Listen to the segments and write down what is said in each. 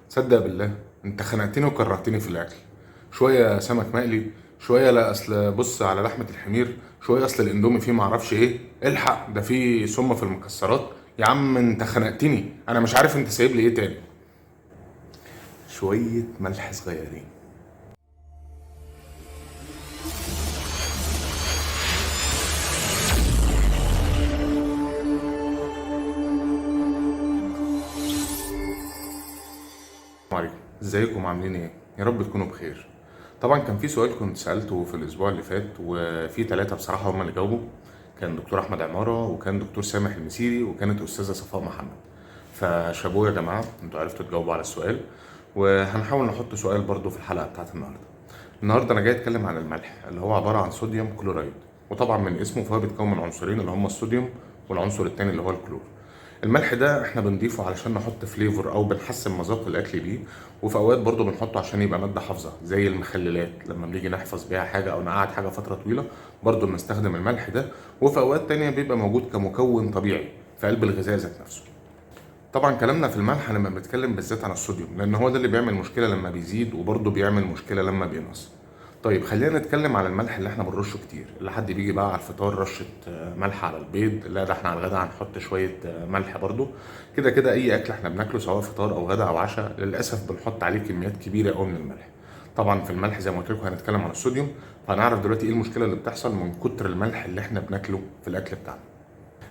صدق بالله، انت خنقتني وكرهتني في الاكل. شويه سمك مقلي، شويه لا اصل بص على لحمه الحمير، شويه اصل الاندومي فيه معرفش ايه. الحق ده فيه سم في المكسرات. يا عم انت خنقتني، انا مش عارف انت سايب لي ايه تاني. شويه ملح صغيرين. السلام عليكم، ازيكم عاملين ايه؟ يا رب تكونوا بخير. طبعا كان في سؤال كنت سألته في الأسبوع اللي فات، وفي ثلاثة بصراحة هم اللي جاوبوا. كان دكتور أحمد عمارة، وكان دكتور سامح المسيري، وكانت أستاذة صفاء محمد. فشابوه يا جماعة، انتوا عرفتوا تجاوبوا على السؤال. وهنحاول نحط سؤال برضو في الحلقة بتاعت النهاردة. النهاردة أنا جاي أتكلم عن الملح اللي هو عبارة عن صوديوم كلورايد. وطبعا من اسمه فهو بيتكون من عنصرين اللي هما الصوديوم والعنصر التاني اللي هو الكلور. الملح ده احنا بنضيفه علشان نحط فليفر او بنحسن مذاق الاكل بيه. وفي اوقات برضه بنحطه عشان يبقى ماده حافظه زي المخللات لما بنيجي نحفظ بيها حاجه او نقعد حاجه فتره طويله. برضه بنستخدم الملح ده. وفي اوقات تانية بيبقى موجود كمكون طبيعي في قلب الغذاء ذات نفسه. طبعا كلامنا في الملح لما بنتكلم بالذات عن الصوديوم لان هو ده اللي بيعمل مشكله لما بيزيد وبرضه بيعمل مشكله لما بينقص. طيب خلينا نتكلم على الملح اللي احنا بنرشه كتير، اللي حد بيجي بقى على الفطار رشه ملح على البيض، لا ده احنا على الغدا هنحط شويه ملح برضه. كده كده اي اكل احنا بناكله سواء فطار او غدا او عشاء للاسف بنحط عليه كميات كبيره قوي من الملح. طبعا في الملح زي ما قلت لكم هنتكلم عن الصوديوم. فهنعرف دلوقتي ايه المشكله اللي بتحصل من كتر الملح اللي احنا بناكله في الاكل بتاعنا.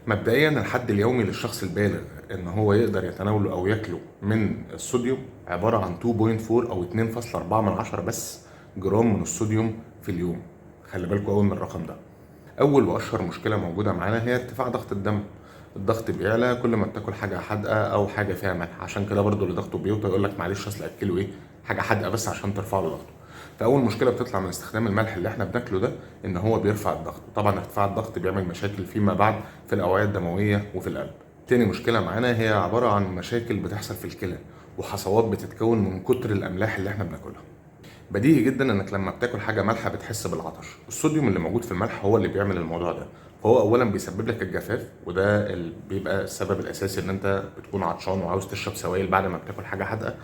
مبدئيا الحد اليومي للشخص البالغ ان هو يقدر يتناوله او ياكله من الصوديوم عباره عن 2.4 او 2.4 من عشرة بس جرام من الصوديوم في اليوم. خلي بالكوا قوي من الرقم ده. اول واشهر مشكله موجوده معانا هي ارتفاع ضغط الدم. الضغط بيعلى كل ما بتاكل حاجه حادقه او حاجه فيها ملح، عشان كده برضو اللي ضغطه بيوطى يقول لك معلش اصل اكله ايه حاجه حادقه بس عشان ترفع له ضغطه. فاول مشكله بتطلع من استخدام الملح اللي احنا بناكله ده ان هو بيرفع الضغط. طبعا ارتفاع الضغط بيعمل مشاكل فيما بعد في الاوعيه الدمويه وفي القلب. تاني مشكله معانا هي عباره عن مشاكل بتحصل في الكلى وحصوات بتتكون من كتر الاملاح اللي احنا بناكلها. بديهي جدا انك لما بتاكل حاجه مالحه بتحس بالعطش. الصوديوم اللي موجود في الملح هو اللي بيعمل الموضوع ده. فهو اولا بيسبب لك الجفاف، وده بيبقى السبب الاساسي ان انت بتكون عطشان وعاوز تشرب سوائل بعد ما بتاكل حاجه حادقه.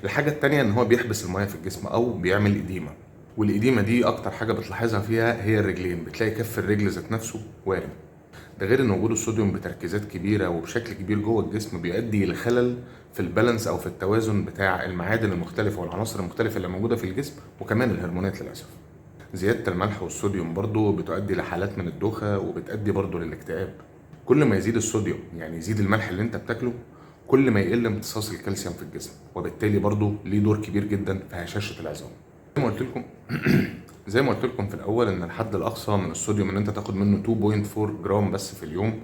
الحاجه التانيه ان هو بيحبس الميه في الجسم او بيعمل اديمه. والاديمه دي اكتر حاجه بتلاحظها فيها هي الرجلين، بتلاقي كف الرجل ذات نفسه وارم. ده غير ان وجود الصوديوم بتركيزات كبيره وبشكل كبير جوه الجسم بيؤدي لخلل في البالانس او في التوازن بتاع المعادن المختلفه والعناصر المختلفه اللي موجوده في الجسم وكمان الهرمونات للاسف. زياده الملح والصوديوم برضو بتؤدي لحالات من الدوخه وبتؤدي برضو للاكتئاب. كل ما يزيد الصوديوم يعني يزيد الملح اللي انت بتاكله، كل ما يقل امتصاص الكالسيوم في الجسم، وبالتالي برضو ليه دور كبير جدا في هشاشه العظام. زي ما قلت لكم زي ما قلت لكم في الاول ان الحد الاقصى من الصوديوم ان انت تاخد منه 2.4 جرام بس في اليوم.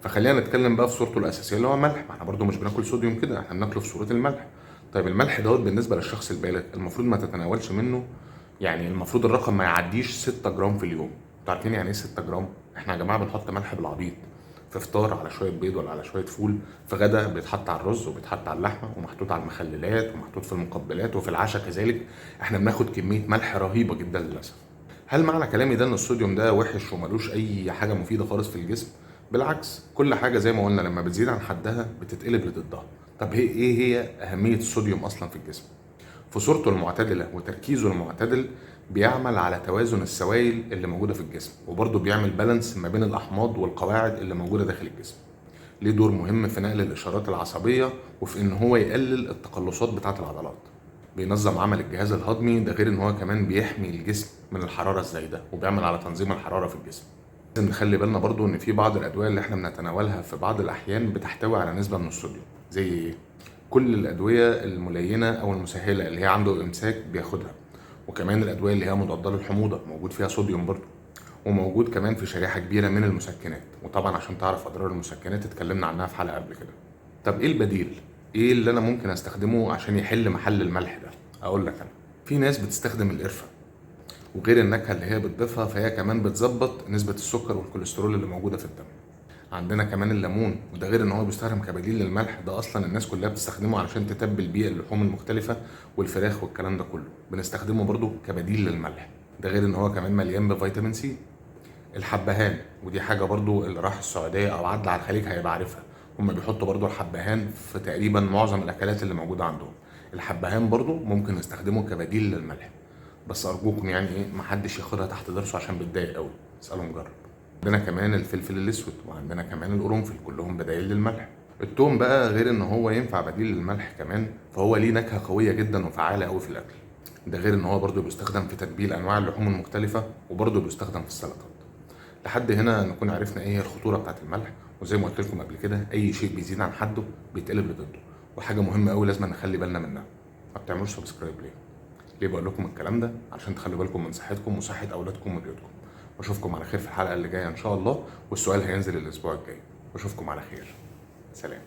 فخلينا نتكلم بقى في صورته الاساسيه اللي هو ملح، ما احنا برضو مش بناكل صوديوم كده، احنا بناكله في صوره الملح. طيب الملح دوت بالنسبه للشخص البالغ المفروض ما تتناولش منه. يعني المفروض الرقم ما يعديش 6 جرام في اليوم. انتوا عارفين يعني ايه 6 جرام؟ احنا يا جماعه بنحط ملح بالعبيط في فطار على شويه بيض ولا على شويه فول. في غدا بيتحط على الرز وبيتحط على اللحمه ومحطوط على المخللات ومحطوط في المقبلات وفي العشاء كذلك. احنا بناخد كميه ملح رهيبه جدا للاسف. هل معنى كلامي ده ان الصوديوم ده وحش وملوش اي حاجه مفيده خالص في الجسم؟ بالعكس، كل حاجه زي ما قلنا لما بتزيد عن حدها بتتقلب لضدها. طب ايه هي اهميه الصوديوم اصلا في الجسم؟ في صورته المعتدله وتركيزه المعتدل بيعمل على توازن السوائل اللي موجوده في الجسم، وبرضه بيعمل بالانس ما بين الاحماض والقواعد اللي موجوده داخل الجسم. ليه دور مهم في نقل الاشارات العصبيه وفي ان هو يقلل التقلصات بتاعه العضلات. بينظم عمل الجهاز الهضمي، ده غير ان هو كمان بيحمي الجسم من الحراره الزايده وبيعمل على تنظيم الحراره في الجسم. لازم نخلي بالنا برضو ان في بعض الادويه اللي احنا بنتناولها في بعض الاحيان بتحتوي على نسبه من الصوديوم. زي ايه؟ كل الادويه الملينه او المسهله اللي هي عنده امساك بياخدها. وكمان الادويه اللي هي مضاده للحموضه موجود فيها صوديوم برضو. وموجود كمان في شريحه كبيره من المسكنات، وطبعا عشان تعرف اضرار المسكنات اتكلمنا عنها في حلقه قبل كده. طب ايه البديل؟ ايه اللي انا ممكن استخدمه عشان يحل محل الملح ده؟ اقول لك انا. في ناس بتستخدم القرفه، وغير النكهه اللي هي بتضيفها فهي كمان بتظبط نسبه السكر والكوليسترول اللي موجوده في الدم. عندنا كمان الليمون، وده غير ان هو بيستخدم كبديل للملح، ده اصلا الناس كلها بتستخدمه علشان تتبل بيه اللحوم المختلفه والفراخ والكلام ده كله. بنستخدمه برضو كبديل للملح. ده غير ان هو كمان مليان بفيتامين سي. الحبهان، ودي حاجه برضو اللي راح السعوديه او عدى على الخليج هيبقى عارفها. هم بيحطوا برضو الحبهان في تقريبا معظم الاكلات اللي موجوده عندهم. الحبهان برضو ممكن نستخدمه كبديل للملح، بس ارجوكم يعني ايه محدش ياخدها تحت ضرسه عشان بيتضايق قوي، اساله مجرب. عندنا كمان الفلفل الاسود، وعندنا كمان القرنفل، كلهم بدائل للملح. التوم بقى غير ان هو ينفع بديل للملح كمان، فهو ليه نكهه قويه جدا وفعاله قوي في الاكل. ده غير ان هو برضو بيستخدم في تتبيل انواع اللحوم المختلفه، وبرضو بيستخدم في السلطات. لحد هنا نكون عرفنا ايه هي الخطوره بتاعت الملح، وزي ما قلت لكم قبل كده اي شيء بيزيد عن حده بيتقلب لضده. وحاجه مهمه قوي لازم نخلي بالنا منها، ما بتعملوش سبسكرايب ليه؟ ليه بقول لكم الكلام ده؟ عشان تخلوا بالكم من صحتكم وصحه اولادكم وبيوتكم. واشوفكم على خير في الحلقه اللي جايه ان شاء الله، والسؤال هينزل الاسبوع الجاي. واشوفكم على خير. سلام.